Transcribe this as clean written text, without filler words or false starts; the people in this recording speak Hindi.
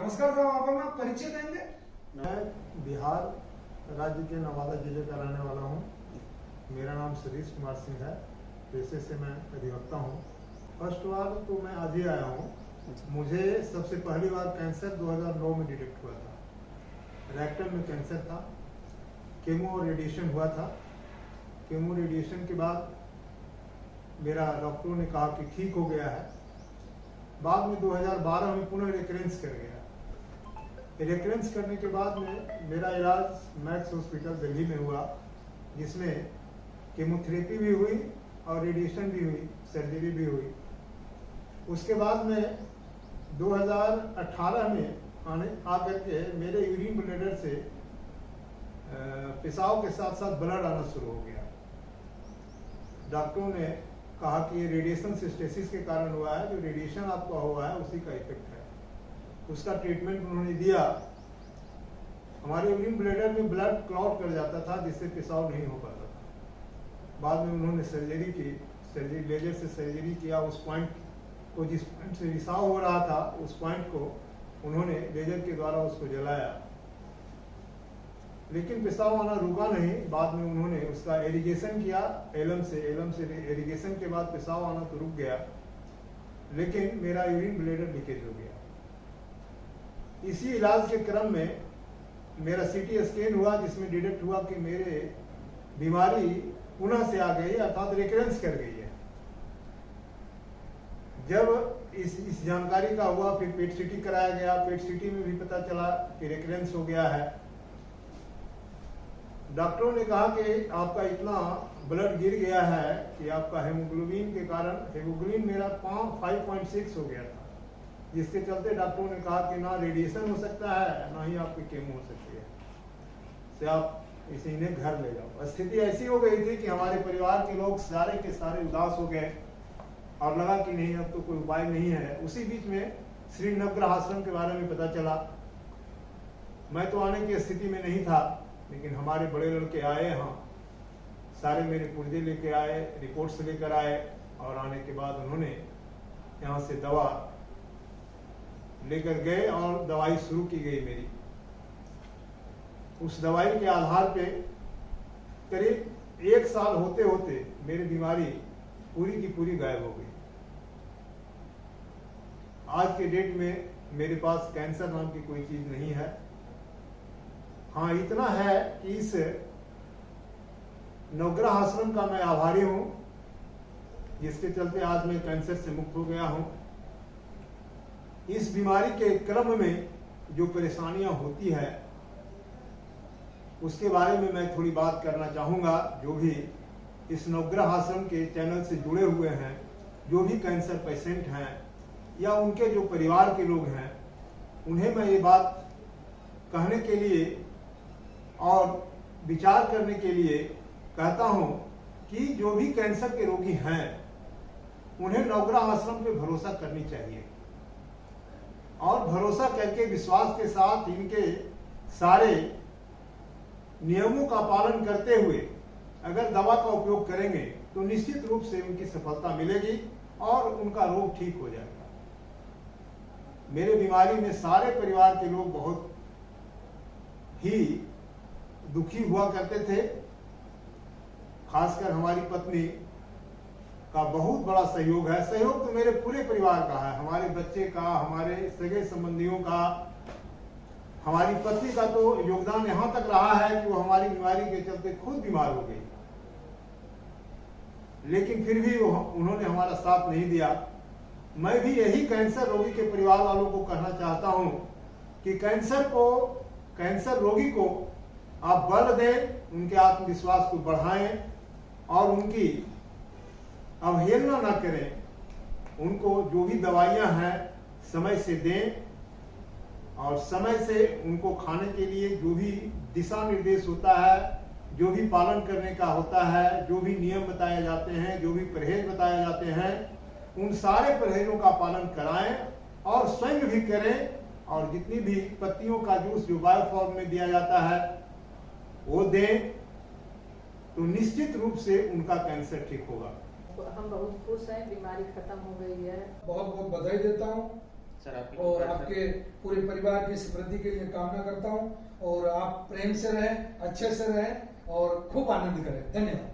नमस्कार साहब, आप हमें परिचय देंगे? मैं बिहार राज्य के नवादा जिले का रहने वाला हूँ। मेरा नाम सतीश कुमार सिंह है। पेशे से मैं अधिवक्ता हूँ। फर्स्ट बार तो मैं आज ही आया हूँ। मुझे सबसे पहली बार कैंसर 2009 में डिटेक्ट हुआ था। रेक्टम में कैंसर था। केमो और रेडिएशन हुआ था। केमो रेडिएशन के बाद मेरा डॉक्टरों ने कहा कि ठीक हो गया है। बाद में 2012 में पुनः रिकरेंस कर गया। रिकरेंस करने के बाद में मेरा इलाज मैक्स हॉस्पिटल दिल्ली में हुआ, जिसमें केमोथेरेपी भी हुई और रेडिएशन भी हुई, सर्जरी भी हुई। उसके बाद में 2018 में आकर के मेरे यूरिन ब्लैडर से पेशाब के साथ साथ ब्लड आना शुरू हो गया। डॉक्टरों ने कहा कि ये रेडिएशन सिस्टेसिस के कारण हुआ है, जो रेडिएशन आपका हुआ है उसी का इफेक्ट है। उसका ट्रीटमेंट उन्होंने दिया। हमारे यूरिन ब्लैडर में ब्लड क्लॉट कर जाता था, जिससे पेशाब नहीं हो पाता था। बाद में उन्होंने सर्जरी की, लेजर से सर्जरी किया। उस पॉइंट को, जिस पॉइंट से रिसाव हो रहा था, उस पॉइंट को उन्होंने लेजर के द्वारा उसको जलाया, लेकिन पेशाब आना रुका नहीं। बाद में उन्होंने उसका एरिगेशन किया एलम से एरिगेशन के बाद पेशाब आना तो रुक गया, लेकिन मेरा यूरिन ब्लैडर लीकेज हो गया। इसी इलाज के क्रम में मेरा सीटी स्कैन हुआ, जिसमें डिटेक्ट हुआ कि मेरे बीमारी पुनः से आ गई, अर्थात रिकरेंस कर गई है। जब इस जानकारी का हुआ, फिर पेट सीटी कराया गया। पेट सीटी में भी पता चला कि रिकरेंस हो गया है। डॉक्टरों ने कहा कि आपका इतना ब्लड गिर गया है कि आपका हेमोग्लोबिन के कारण, हेमोग्लोबिन मेरा 5.6 हो गया था, जिसके चलते डॉक्टरों ने कहा कि ना रेडिएशन हो सकता है, ना ही आपकी केमो हो सकती है, से आप इन्हें घर ले जाओ। स्थिति ऐसी हो गई थी कि हमारे परिवार के लोग सारे के सारे उदास हो गए और लगा कि नहीं, अब तो कोई उपाय नहीं है। उसी बीच में श्री नवग्रह आश्रम के बारे में पता चला। मैं तो आने की स्थिति में नहीं था, लेकिन हमारे बड़े लड़के आए यहाँ, सारे मेरे पुर्जे लेके आए, रिपोर्ट्स लेकर आए, और आने के बाद उन्होंने यहाँ से दवा लेकर गए और दवाई शुरू की गई मेरी। उस दवाई के आधार पे करीब 1 साल होते होते मेरी बीमारी पूरी की पूरी गायब हो गई। आज के डेट में मेरे पास कैंसर नाम की कोई चीज नहीं है। हाँ, इतना है कि इस नवग्रह आश्रम का मैं आभारी हूं, जिसके चलते आज मैं कैंसर से मुक्त हो गया हूं। इस बीमारी के क्रम में जो परेशानियां होती है, उसके बारे में मैं थोड़ी बात करना चाहूंगा। जो भी इस नवग्रह आश्रम के चैनल से जुड़े हुए हैं, जो भी कैंसर पेशेंट हैं या उनके जो परिवार के लोग हैं, उन्हें मैं ये बात कहने के लिए और विचार करने के लिए कहता हूं कि जो भी कैंसर के रोगी हैं, उन्हें नवग्रह आश्रम पे भरोसा करनी चाहिए, और भरोसा करके विश्वास के साथ इनके सारे नियमों का पालन करते हुए अगर दवा का उपयोग करेंगे तो निश्चित रूप से उनकी सफलता मिलेगी और उनका रोग ठीक हो जाएगा। मेरे बीमारी में सारे परिवार के लोग बहुत ही दुखी हुआ करते थे। खासकर हमारी पत्नी का बहुत बड़ा सहयोग है। सहयोग तो मेरे पूरे परिवार का है, हमारे बच्चे का, हमारे सगे संबंधियों का, हमारी पत्नी का तो योगदान यहां तक रहा है कि वो हमारी बीमारी के चलते खुद बीमार हो गई, लेकिन फिर भी उन्होंने हमारा साथ नहीं दिया। मैं भी यही कैंसर रोगी के परिवार वालों को कहना चाहता हूं कि कैंसर रोगी को आप बल दें, उनके आत्मविश्वास को बढ़ाएं और उनकी अवहेलना न करें। उनको जो भी दवाइयां हैं समय से दें, और समय से उनको खाने के लिए जो भी दिशा निर्देश होता है, जो भी पालन करने का होता है, जो भी नियम बताए जाते हैं, जो भी परहेज बताए जाते हैं, उन सारे परहेजों का पालन कराएं और स्वयं भी करें। और जितनी भी पत्तियों का जूस जो बायोफॉर्म में दिया जाता है वो दें, तो निश्चित रूप से उनका कैंसर ठीक होगा। हम बहुत खुश हैं, बीमारी खत्म हो गई है। बहुत बहुत बधाई देता हूँ सर आपकी और आपके पूरे परिवार की समृद्धि के लिए कामना करता हूँ और आप प्रेम से रहें, अच्छे से रहें और खूब आनंद करें। धन्यवाद।